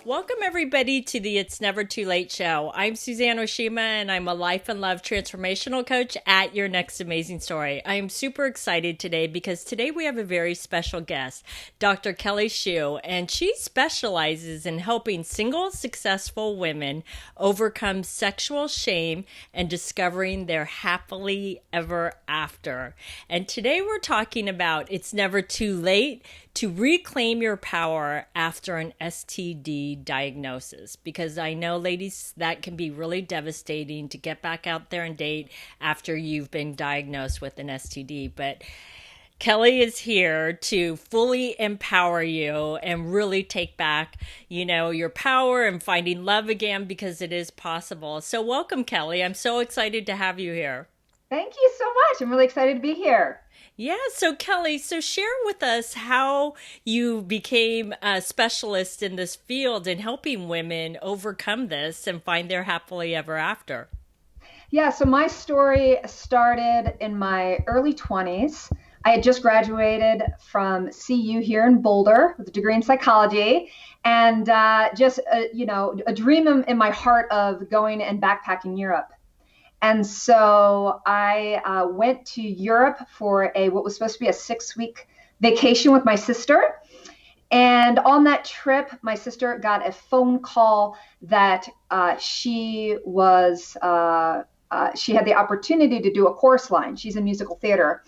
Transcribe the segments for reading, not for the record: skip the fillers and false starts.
Welcome, everybody, to the It's Never Too Late show. I'm Suzanne Oshima, and I'm a life and love transformational coach at Your Next Amazing Story. I am super excited today because today we have a very special guest, Dr. Kelly Schuh, and she specializes in helping single, successful women overcome sexual shame and discovering their happily ever after. And today we're talking about it's never too late to reclaim your power after an STD diagnosis, because I know, ladies, that can be really devastating to get back out there and date after you've been diagnosed with an STD. But Kelly is here to fully empower you and really take back, your power and finding love again, because it is possible. So welcome, Kelly. I'm so excited to have you here. Thank you so much. I'm really excited to be here. Yeah, so Kelly, share with us how you became a specialist in this field in helping women overcome this and find their happily ever after. Yeah, so my story started in my early 20s. I had just graduated from CU here in Boulder with a degree in psychology, and a dream in my heart of going and backpacking Europe. And so I went to Europe for what was supposed to be a 6-week vacation with my sister. And on that trip, my sister got a phone call that she had the opportunity to do a chorus line. She's in musical theater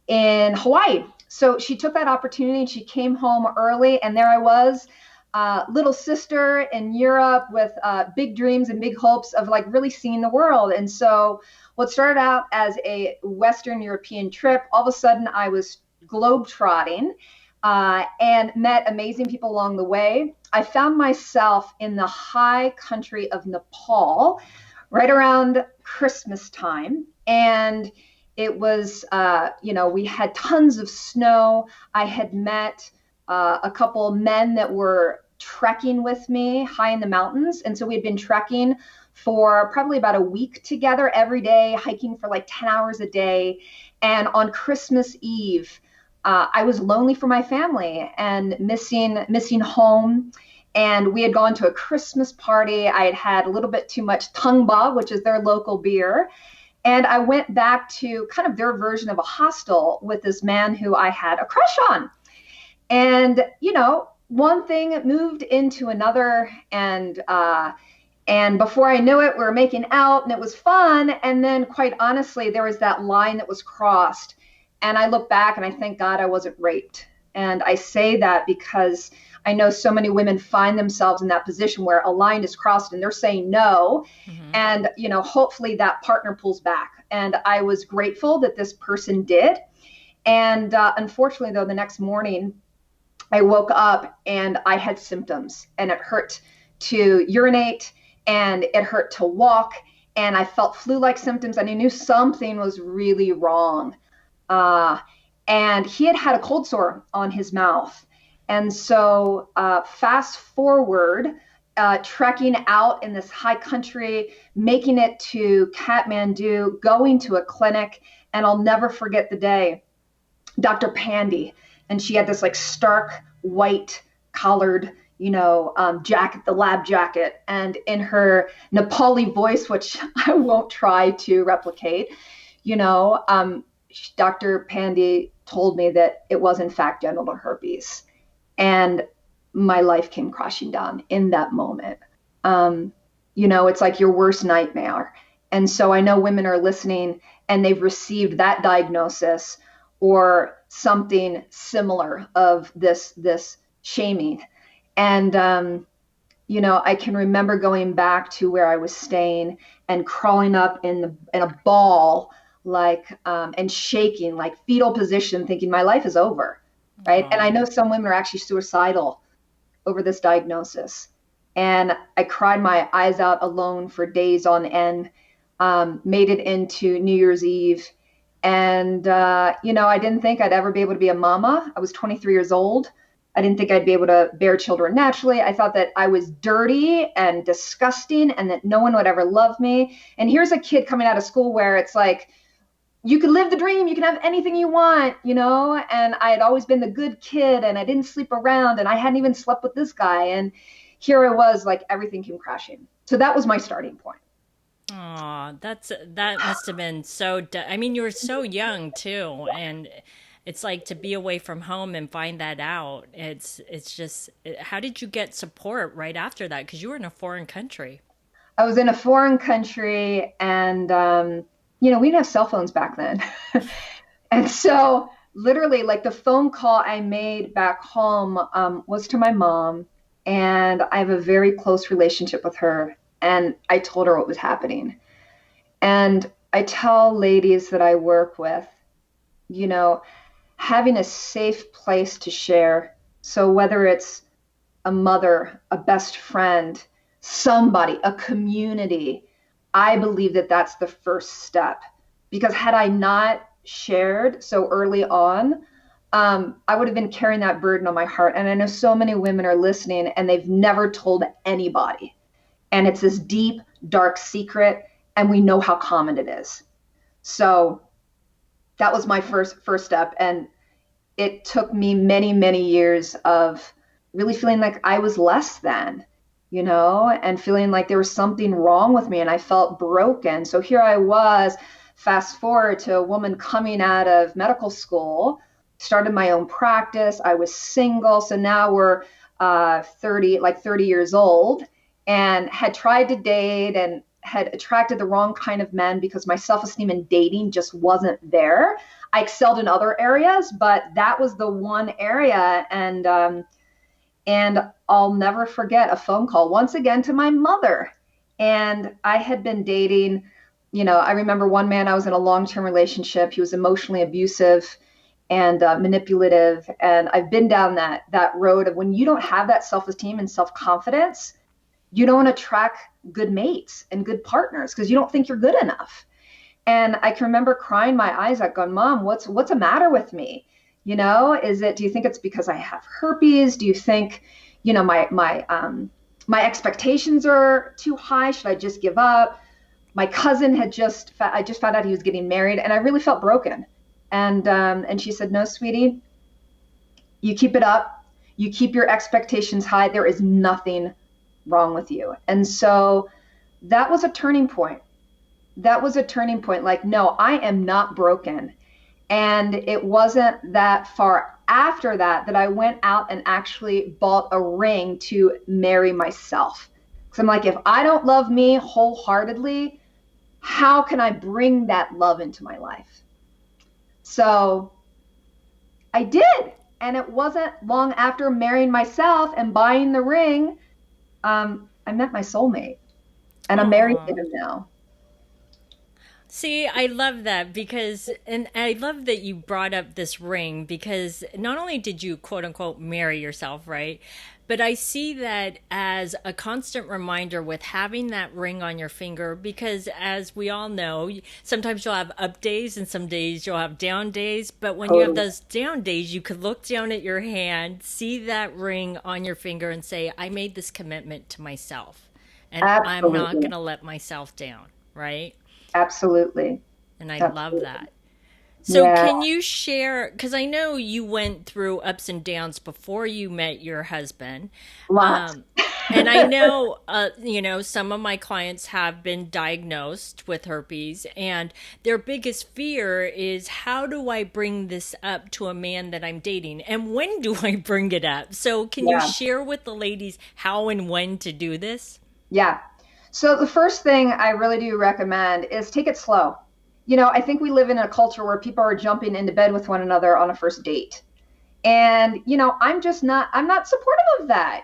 in Hawaii. So she took that opportunity and she came home early. And there I was, little sister in Europe with big dreams and big hopes of really seeing the world. And so what started out as a Western European trip, all of a sudden I was globetrotting and met amazing people along the way. I found myself in the high country of Nepal right around Christmas time. And it was, we had tons of snow. I had met a couple men that were trekking with me high in the mountains. And so we had been trekking for probably about a week together every day, hiking for 10 hours a day. And on Christmas Eve, I was lonely for my family and missing home. And we had gone to a Christmas party. I had had a little bit too much Tung Ba, which is their local beer. And I went back to kind of their version of a hostel with this man who I had a crush on. And, one thing moved into another. And before I knew it, we were making out and it was fun. And then quite honestly, there was that line that was crossed. And I look back and I thank God I wasn't raped. And I say that because I know so many women find themselves in that position where a line is crossed and they're saying no. Mm-hmm. And, hopefully that partner pulls back. And I was grateful that this person did. And unfortunately, though, the next morning, I woke up and I had symptoms and it hurt to urinate and it hurt to walk. And I felt flu-like symptoms and I knew something was really wrong. And he had had a cold sore on his mouth. And so fast forward, trekking out in this high country, making it to Kathmandu, going to a clinic, and I'll never forget the day. Dr. Pandy, and she had this stark white collared, jacket, the lab jacket, and in her Nepali voice, which I won't try to replicate, Dr. Pandy told me that it was in fact genital herpes. And my life came crashing down in that moment. It's like your worst nightmare. And so I know women are listening and they've received that diagnosis or something similar of this shaming. And, I can remember going back to where I was staying and crawling up in a ball, and shaking, fetal position, thinking my life is over. Right. And I know some women are actually suicidal over this diagnosis. And I cried my eyes out alone for days on end, made it into New Year's Eve. And, I didn't think I'd ever be able to be a mama. I was 23 years old. I didn't think I'd be able to bear children naturally. I thought that I was dirty and disgusting and that no one would ever love me. And here's a kid coming out of school where it's you can live the dream, you can have anything you want, and I had always been the good kid and I didn't sleep around and I hadn't even slept with this guy. And, here I was, like everything came crashing. So that was my starting point. Oh, that must have been so. I mean, you were so young too, and it's like to be away from home and find that out. It's just. How did you get support right after that? Because you were in a foreign country. I was in a foreign country, and we didn't have cell phones back then. And so literally, like the phone call I made back home was to my mom, and I have a very close relationship with her. And I told her what was happening. And I tell ladies that I work with, you know, having a safe place to share. So whether it's a mother, a best friend, somebody, a community, I believe that that's the first step. Because had I not shared so early on, I would have been carrying that burden on my heart. And I know so many women are listening and they've never told anybody. And it's this deep, dark secret, and we know how common it is. So that was my first step. And it took me many, many years of really feeling like I was less than, and feeling like there was something wrong with me and I felt broken. So here I was, fast forward to a woman coming out of medical school, started my own practice. I was single. So now we're 30 years old, and had tried to date and had attracted the wrong kind of men because my self-esteem in dating just wasn't there. I excelled in other areas, but that was the one area. And I'll never forget a phone call once again to my mother. And I had been dating, I remember one man, I was in a long-term relationship. He was emotionally abusive and manipulative. And I've been down that road of when you don't have that self-esteem and self-confidence, you don't attract good mates and good partners because you don't think you're good enough. And I can remember crying my eyes out going, Mom, what's the matter with me? Do you think it's because I have herpes? Do you think, my expectations are too high? Should I just give up? My cousin I just found out he was getting married, and I really felt broken. And she said, no, sweetie, you keep it up. You keep your expectations high. There is nothing wrong with you. And so that was a turning point. Like, no, I am not broken. And it wasn't that far after that I went out and actually bought a ring to marry myself. Because I'm like, if I don't love me wholeheartedly, how can I bring that love into my life? So I did. And it wasn't long after marrying myself and buying the ring, I met my soulmate. And I'm married to him now. See, I love that and I love that you brought up this ring because not only did you quote unquote marry yourself, right? But I see that as a constant reminder with having that ring on your finger because as we all know, sometimes you'll have up days and some days you'll have down days. But when you have those down days, you could look down at your hand, see that ring on your finger and say, I made this commitment to myself and Absolutely. I'm not going to let myself down, right? Absolutely. And I Absolutely. love that. So Yeah. can you share, because I know you went through ups and downs before you met your husband. Lots. And I know, some of my clients have been diagnosed with herpes and their biggest fear is how do I bring this up to a man that I'm dating? And when do I bring it up? So can you share with the ladies how and when to do this? Yeah. So the first thing I really do recommend is take it slow. I think we live in a culture where people are jumping into bed with one another on a first date. And, I'm not supportive of that,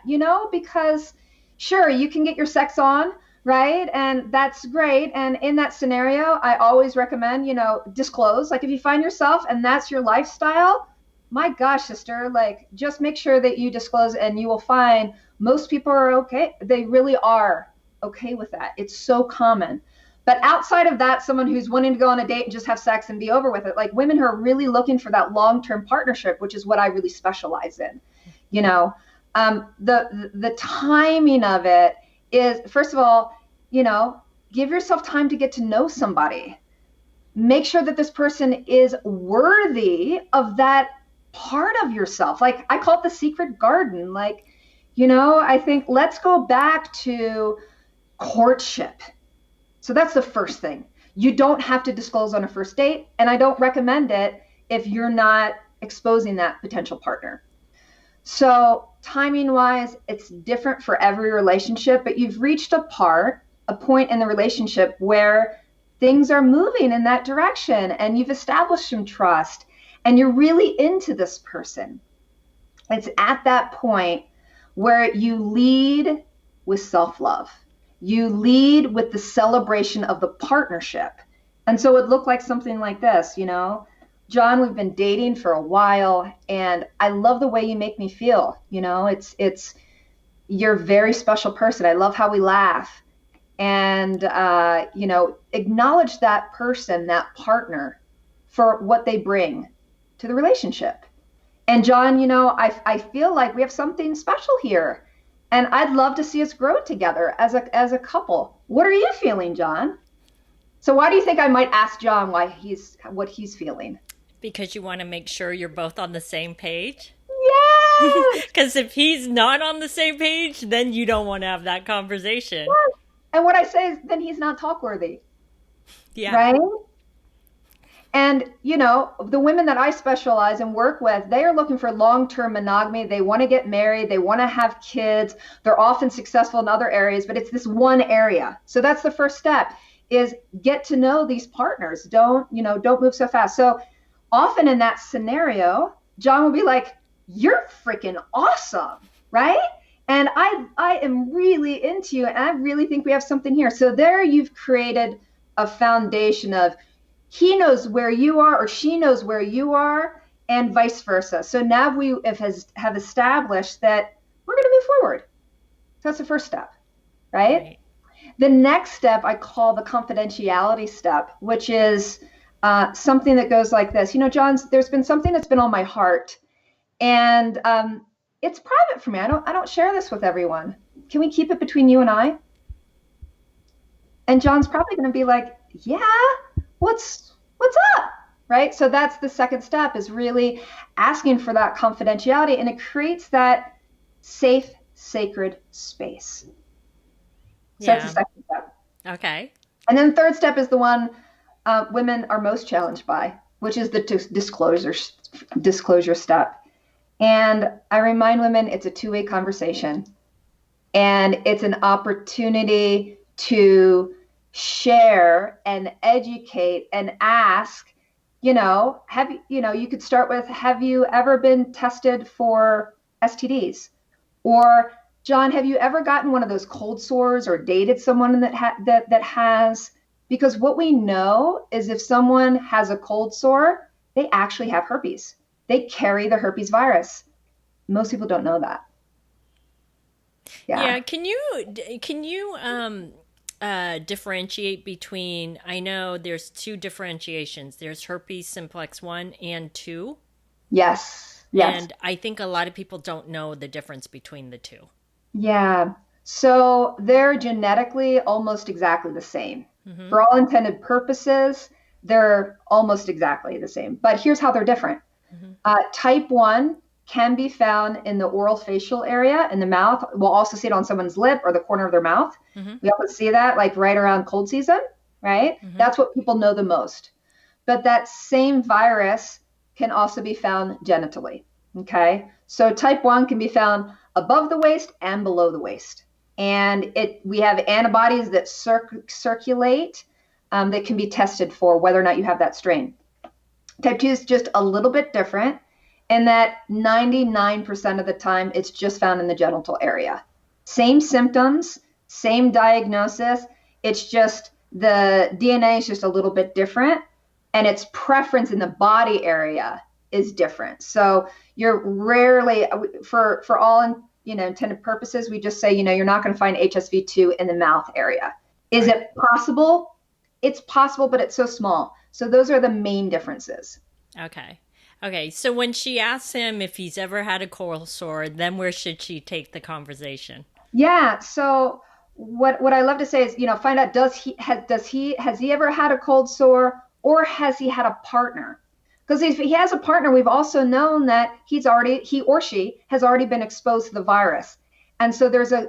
because sure, you can get your sex on, right? And that's great. And in that scenario, I always recommend, disclose. Like if you find yourself and that's your lifestyle, my gosh, sister, like just make sure that you disclose and you will find most people are okay. They really are okay with that. It's so common. But outside of that, someone who's wanting to go on a date and just have sex and be over with it, like women who are really looking for that long-term partnership, which is what I really specialize in, the timing of it is, first of all, give yourself time to get to know somebody. Make sure that this person is worthy of that part of yourself. Like I call it the secret garden. Like, I think let's go back to courtship. So that's the first thing. You don't have to disclose on a first date, and I don't recommend it if you're not exposing that potential partner. So timing wise, it's different for every relationship, but you've reached a point in the relationship where things are moving in that direction and you've established some trust and you're really into this person. It's at that point where you lead with self-love. You lead with the celebration of the partnership. And so it looked like something like this, John, we've been dating for a while and I love the way you make me feel. You're a very special person. I love how we laugh. And, acknowledge that person, that partner for what they bring to the relationship. And John, I feel like we have something special here and I'd love to see us grow together as a couple. What are you feeling, John? So why do you think I might ask John what he's feeling? Because you want to make sure you're both on the same page? Yes! Because if he's not on the same page, then you don't want to have that conversation. Yes. And what I say is, then he's not talk worthy. Yeah. Right? And, the women that I specialize and work with, they are looking for long-term monogamy. They want to get married. They want to have kids. They're often successful in other areas, but it's this one area. So that's the first step, is get to know these partners. Don't move so fast. So often in that scenario, John will be like, you're freaking awesome, right? And I am really into you and I really think we have something here. So there you've created a foundation of he knows where you are or she knows where you are and vice versa. So now we have established that we're going to move forward. So that's the first step, right? The next step I call the confidentiality step, which is something that goes like this. John, there's been something that's been on my heart and it's private for me. I don't share this with everyone. Can we keep it between you and I? And John's probably going to be like, yeah, what's up? Right? So that's the second step, is really asking for that confidentiality, and it creates that safe, sacred space. So that's the second step. Okay. And then the third step is the one women are most challenged by, which is the disclosure step. And I remind women it's a two-way conversation, and it's an opportunity to share and educate and ask, you could start with, have you ever been tested for STDs? Or John, have you ever gotten one of those cold sores or dated someone that has? Because what we know is if someone has a cold sore, they actually have herpes. They carry the herpes virus. Most people don't know that. Yeah. Can you differentiate between, I know there's two differentiations. There's herpes simplex 1 and 2. Yes. And I think a lot of people don't know the difference between the two. Yeah. So they're genetically almost exactly the same. Mm-hmm. For all intended purposes, they're almost exactly the same. But here's how they're different. Mm-hmm. Type 1 can be found in the oral facial area in the mouth. We'll also see it on someone's lip or the corner of their mouth. Mm-hmm. We often see that like right around cold season, right? Mm-hmm. That's what people know the most. But that same virus can also be found genitally, okay? So type 1 can be found above the waist and below the waist. And we have antibodies that circulate that can be tested for whether or not you have that strain. Type 2 is just a little bit different in that 99% of the time it's just found in the genital area. Same symptoms, same diagnosis. It's just the DNA is just a little bit different and its preference in the body area is different. So you're rarely, for all intended purposes, we just say, you're not going to find HSV2 in the mouth area. Is it possible? It's possible, but it's so small. So those are the main differences. Okay. So when she asks him if he's ever had a cold sore, then where should she take the conversation? Yeah. So what I love to say is, find out, has he ever had a cold sore, or has he had a partner? Because if he has a partner, we've also known that he or she has already been exposed to the virus. And so there's a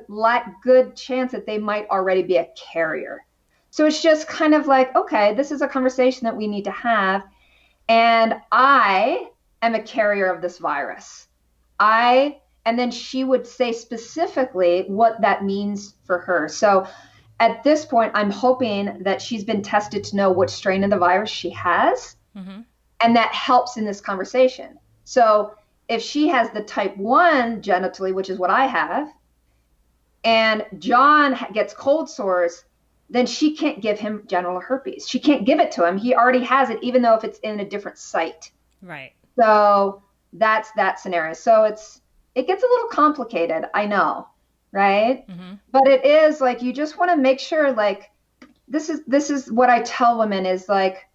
good chance that they might already be a carrier. So it's just kind of like, okay, this is a conversation that we need to have. And I am a carrier of this virus. And then she would say specifically what that means for her. So at this point, I'm hoping that she's been tested to know what strain of the virus she has. Mm-hmm. And that helps in this conversation. So if she has the type 1 genitally, which is what I have, and John gets cold sores, then she can't give him genital herpes. She can't give it to him. He already has it, even though if it's in a different site. Right. So that's that scenario. So it gets a little complicated, I know, right? Mm-hmm. But it is like, you just want to make sure, like, this is what I tell women is like,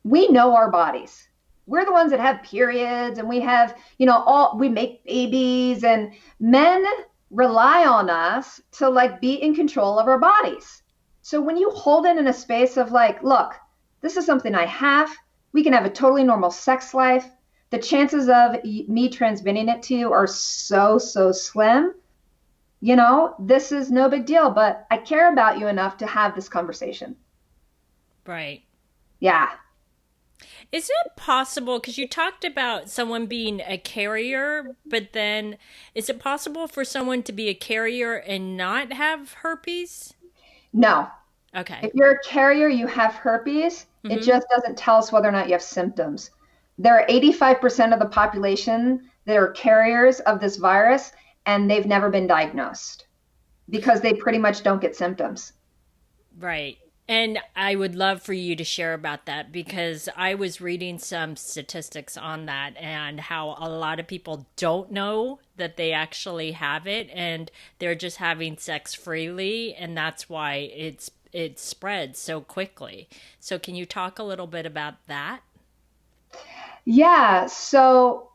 we know our bodies. We're the ones that have periods, and we have, we make babies, and men rely on us to like be in control of our bodies. So when you hold it in a space of like, look, this is something I have, we can have a totally normal sex life. The chances of me transmitting it to you are so slim. This is no big deal, but I care about you enough to have this conversation. Right. Yeah. Is it possible, because you talked about someone being a carrier, but then is it possible for someone to be a carrier and not have herpes? No. Okay. If you're a carrier, you have herpes. Mm-hmm. It just doesn't tell us whether or not you have symptoms. There are 85% of the population that are carriers of this virus, and they've never been diagnosed because they pretty much don't get symptoms. Right. And I would love for you to share about that, because I was reading some statistics on that and how a lot of people don't know that they actually have it, and they're just having sex freely, and that's why it spreads so quickly. So can you talk a little bit about that? Yeah. So,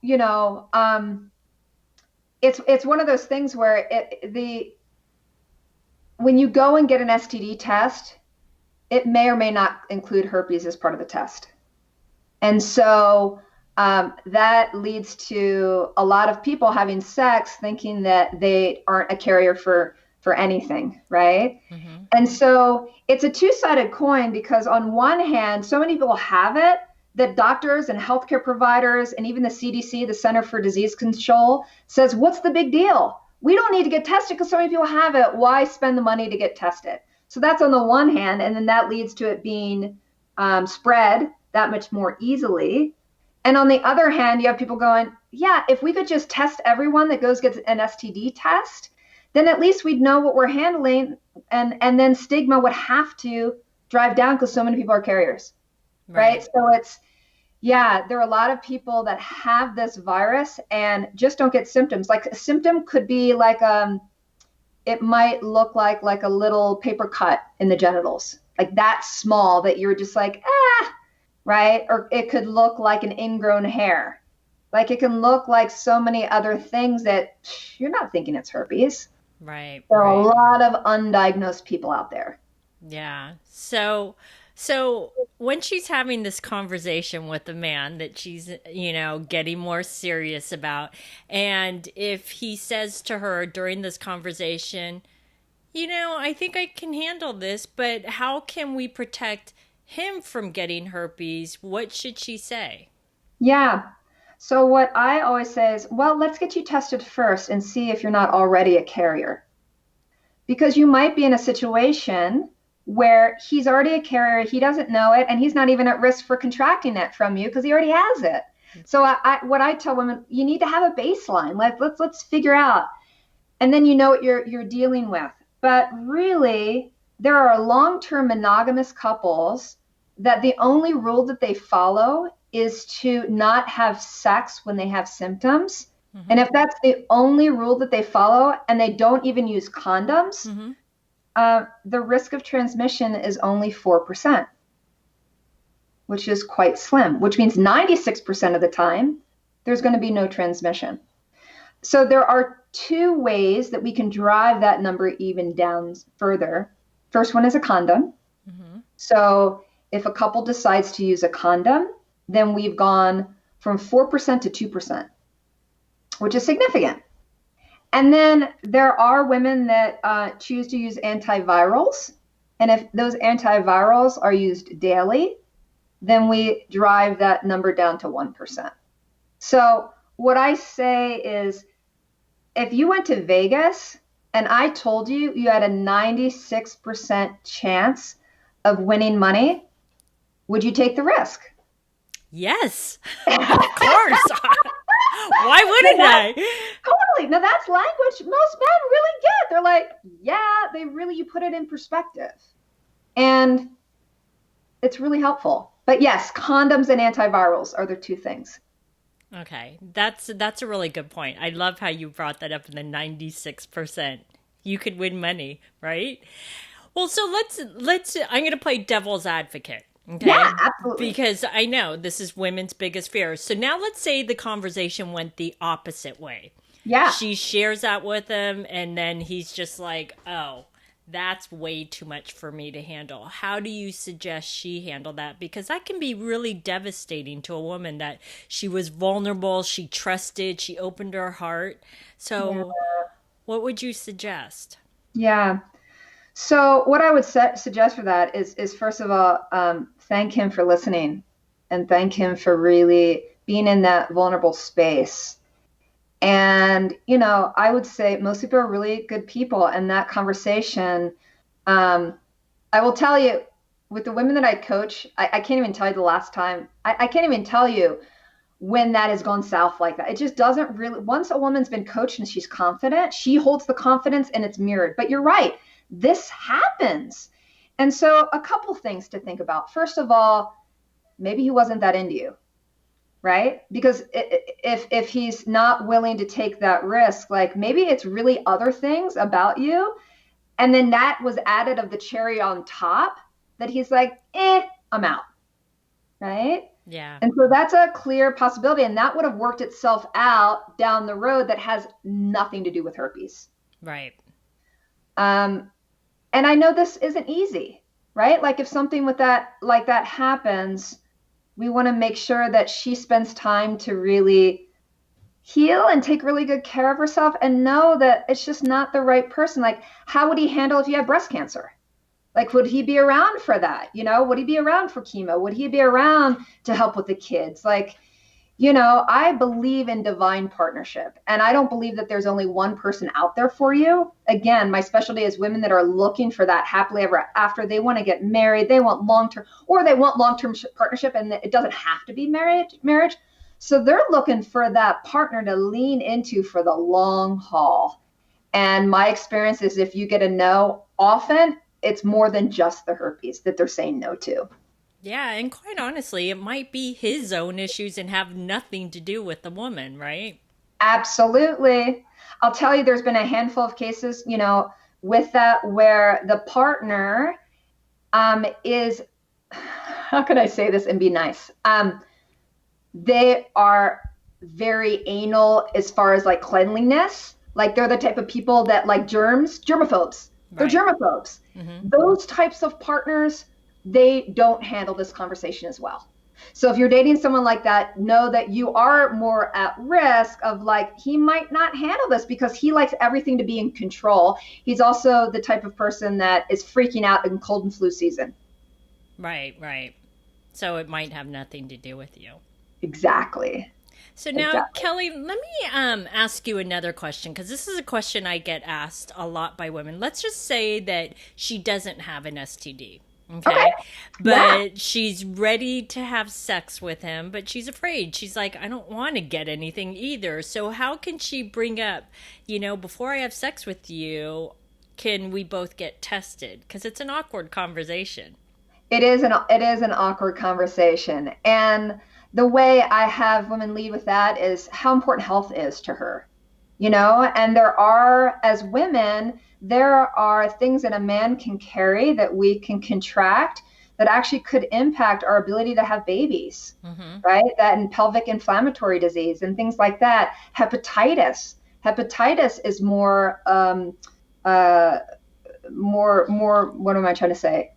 it's one of those things where when you go and get an STD test, it may or may not include herpes as part of the test. And so that leads to a lot of people having sex thinking that they aren't a carrier for anything, right? Mm-hmm. And so it's a two-sided coin, because on one hand, so many people have it that doctors and healthcare providers and even the CDC, the Center for Disease Control, says, what's the big deal? We don't need to get tested because so many people have it. Why spend the money to get tested? So that's on the one hand, and then that leads to it being spread that much more easily. And on the other hand, you have people going, yeah, if we could just test everyone that goes gets an STD test, then at least we'd know what we're handling, and then stigma would have to drive down because so many people are carriers, right? So there are a lot of people that have this virus and just don't get symptoms. Like a symptom could be like it might look like a little paper cut in the genitals, like that small that you're just like, right? Or it could look like an ingrown hair. Like it can look like so many other things that you're not thinking it's herpes. Right. There are a lot of undiagnosed people out there. Yeah. So when she's having this conversation with the man that she's, getting more serious about, and if he says to her during this conversation, I think I can handle this, but how can we protect him from getting herpes? What should she say? Yeah. So what I always say is, well, let's get you tested first and see if you're not already a carrier. Because you might be in a situation where he's already a carrier, he doesn't know it, and he's not even at risk for contracting it from you because he already has it. So what I tell women, you need to have a baseline. Let's figure out, and then you know what you're dealing with. But really, there are long-term monogamous couples that the only rule that they follow is to not have sex when they have symptoms. Mm-hmm. And if that's the only rule that they follow, and they don't even use condoms, mm-hmm. The risk of transmission is only 4%, which is quite slim, which means 96% of the time, there's going to be no transmission. So there are two ways that we can drive that number even down further. First one is a condom. Mm-hmm. So if a couple decides to use a condom, then we've gone from 4% to 2%, which is significant. And then there are women that choose to use antivirals. And if those antivirals are used daily, then we drive that number down to 1%. So what I say is, if you went to Vegas and I told you you had a 96% chance of winning money, would you take the risk? Yes, of course. Why wouldn't I? Totally. Now that's language most men really get. They're like, yeah, you put it in perspective. And it's really helpful. But yes, condoms and antivirals are the two things. Okay, that's a really good point. I love how you brought that up in the 96%. You could win money, right? Well, so let's I'm going to play devil's advocate. Okay. Yeah, absolutely. Because I know this is women's biggest fear. So now let's say the conversation went the opposite way. Yeah. She shares that with him, and then he's just like, oh, that's way too much for me to handle. How do you suggest she handle that? Because that can be really devastating to a woman that she was vulnerable, she trusted, she opened her heart. So what would you suggest? Yeah. So what I would suggest for that is first of all, thank him for listening and thank him for really being in that vulnerable space. And, I would say most people are really good people. And that conversation, I will tell you, with the women that I coach, I can't even tell you the last time. I can't even tell you when that has gone south like that. It just doesn't really, once a woman's been coached and she's confident, she holds the confidence and it's mirrored. But you're right, this happens. And so a couple things to think about. First of all, maybe he wasn't that into you, right? Because if he's not willing to take that risk, like maybe it's really other things about you. And then that was added of the cherry on top that he's like, I'm out, right? Yeah. And so that's a clear possibility. And that would have worked itself out down the road that has nothing to do with herpes. Right. And I know this isn't easy, right? Like if something like that happens, we want to make sure that she spends time to really heal and take really good care of herself and know that it's just not the right person. Like, how would he handle if you had breast cancer? Like, would he be around for that? Would he be around for chemo? Would he be around to help with the kids? Like, I believe in divine partnership, and I don't believe that there's only one person out there for you. Again, my specialty is women that are looking for that happily ever after. They want to get married, they want long-term, or they want long-term partnership, and it doesn't have to be marriage. So they're looking for that partner to lean into for the long haul. And my experience is if you get a no, often it's more than just the herpes that they're saying no to. Yeah, and quite honestly, it might be his own issues and have nothing to do with the woman, right? Absolutely. I'll tell you, there's been a handful of cases, with that where the partner is, how can I say this and be nice? They are very anal as far as like cleanliness. Like they're the type of people that like germaphobes. They're Right. germaphobes. Mm-hmm. Those types of partners, they don't handle this conversation as well. So if you're dating someone like that, know that you are more at risk of like, he might not handle this because he likes everything to be in control. He's also the type of person that is freaking out in cold and flu season. Right, right. So it might have nothing to do with you. Exactly. So now, Exactly. Kelly, let me ask you another question because this is a question I get asked a lot by women. Let's just say that she doesn't have an STD. Okay. But Yeah. she's ready to have sex with him, but she's afraid. She's like, I don't want to get anything either. So how can she bring up, before I have sex with you, can we both get tested? Because it's an awkward conversation. It is an awkward conversation. And the way I have women lead with that is how important health is to her. And as women, there are things that a man can carry that we can contract that actually could impact our ability to have babies, Mm-hmm. right? That and pelvic inflammatory disease and things like that. Hepatitis is more, what am I trying to say?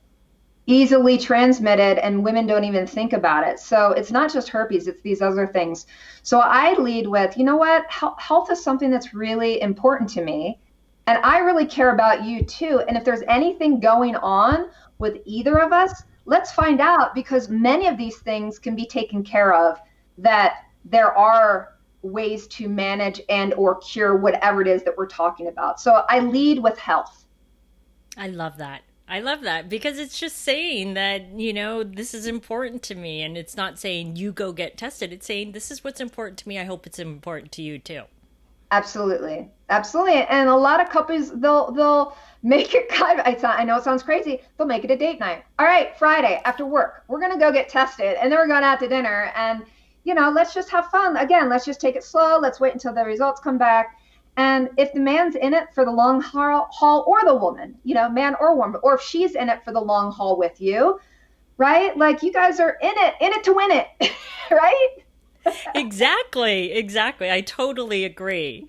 easily transmitted, and women don't even think about it. So it's not just herpes, it's these other things. So I lead with, you know what, health is something that's really important to me. And I really care about you too. And if there's anything going on with either of us, let's find out, because many of these things can be taken care of, that there are ways to manage and or cure whatever it is that we're talking about. So I lead with health. I love that. I love that because it's just saying that, this is important to me. And it's not saying you go get tested. It's saying this is what's important to me. I hope it's important to you too. Absolutely. Absolutely. And a lot of couples, they'll make it kind of, I know it sounds crazy. They'll make it a date night. All right, Friday after work, we're going to go get tested, and then we're going out to dinner, and, let's just have fun. Again, let's just take it slow. Let's wait until the results come back. And if the man's in it for the long haul, or the woman, man or woman, or if she's in it for the long haul with you, right? Like, you guys are in it to win it, right? Exactly. Exactly. I totally agree.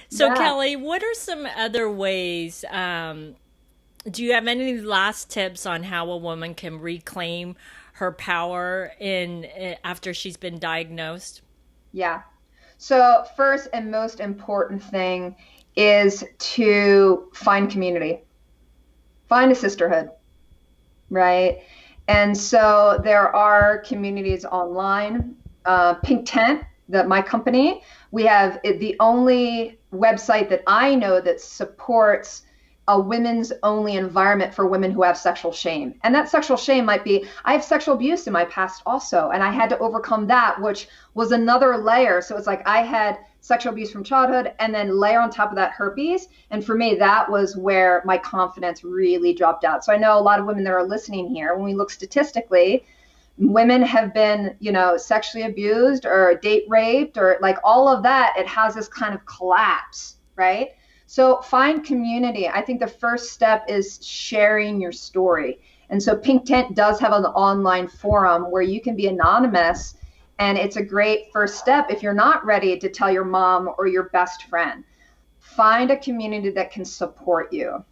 So, Yeah. Kelly, what are some other ways? Do you have any last tips on how a woman can reclaim her power in after she's been diagnosed? Yeah. So first and most important thing is to find community, find a sisterhood, right? And so there are communities online. Pink Tent, that my company, we have the only website that I know that supports a women's only environment for women who have sexual shame. And that sexual shame might be, I have sexual abuse in my past also, and I had to overcome that, which was another layer. So it's like I had sexual abuse from childhood, and then layer on top of that herpes. And for me, that was where my confidence really dropped out. So I know a lot of women that are listening here, when we look statistically, women have been, sexually abused or date raped, or like all of that. It has this kind of collapse, right? So find community. I think the first step is sharing your story. And so Pink Tent does have an online forum where you can be anonymous. And it's a great first step if you're not ready to tell your mom or your best friend. Find a community that can support you.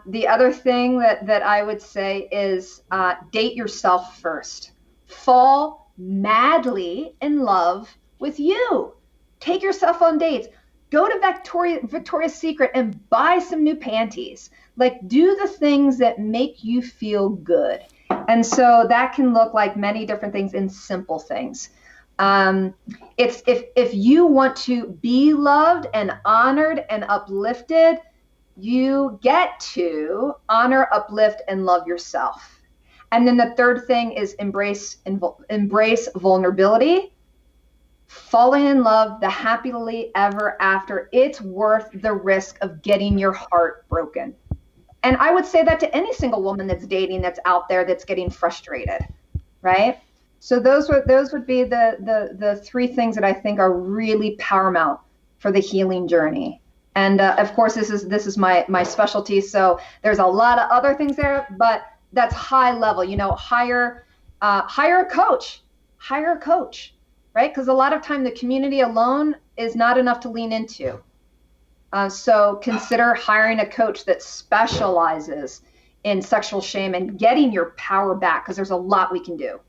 The other thing that I would say is date yourself first. Fall madly in love with you. Take yourself on dates. Go to Victoria's Secret and buy some new panties. Like, do the things that make you feel good. And so that can look like many different things in simple things. It's if you want to be loved and honored and uplifted, you get to honor, uplift, and love yourself. And then the third thing is embrace vulnerability. Falling in love, the happily ever after, it's worth the risk of getting your heart broken. And I would say that to any single woman that's dating, that's out there, that's getting frustrated, right? So those would be the three things that I think are really paramount for the healing journey. And of course, this is my specialty. So there's a lot of other things there, but that's high level. Hire a coach, right? Because a lot of time the community alone is not enough to lean into. So consider hiring a coach that specializes in sexual shame and getting your power back, because there's a lot we can do.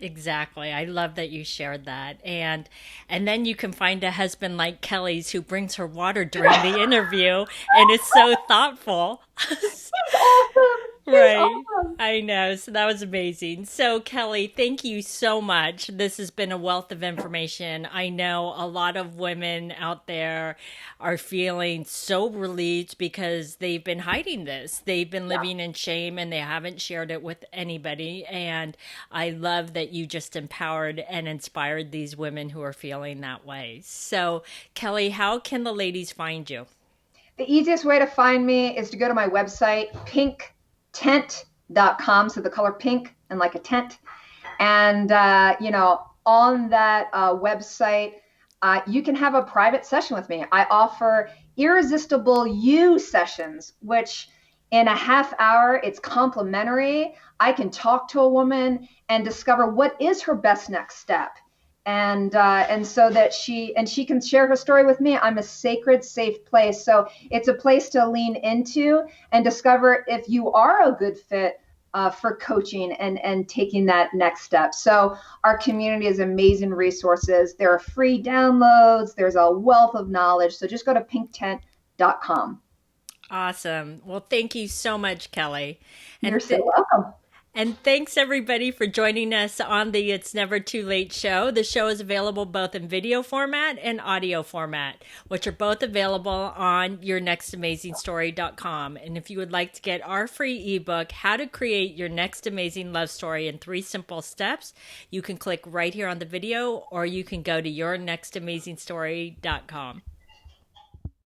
Exactly. I love that you shared that. And then you can find a husband like Kelly's who brings her water during the interview and is so thoughtful. He's awesome. Right. Awesome. I know. So that was amazing. So, Kelly, thank you so much. This has been a wealth of information. I know a lot of women out there are feeling so relieved because they've been hiding this. They've been living in shame and they haven't shared it with anybody. And I love that you just empowered and inspired these women who are feeling that way. So, Kelly, how can the ladies find you? The easiest way to find me is to go to my website, pinktent.com. So the color pink and like a tent. And, on that website, you can have a private session with me. I offer irresistible you sessions, which in a half hour, it's complimentary. I can talk to a woman and discover what is her best next step. And so that she can share her story with me. I'm a sacred, safe place. So it's a place to lean into and discover if you are a good fit for coaching and taking that next step. So our community is amazing resources. There are free downloads. There's a wealth of knowledge. So just go to pinktent.com. Awesome. Well, thank you so much, Kelly. You're so welcome. And thanks everybody for joining us on the It's Never Too Late show. The show is available both in video format and audio format, which are both available on yournextamazingstory.com. And if you would like to get our free ebook, How to Create Your Next Amazing Love Story in 3 Simple Steps, you can click right here on the video, or you can go to yournextamazingstory.com.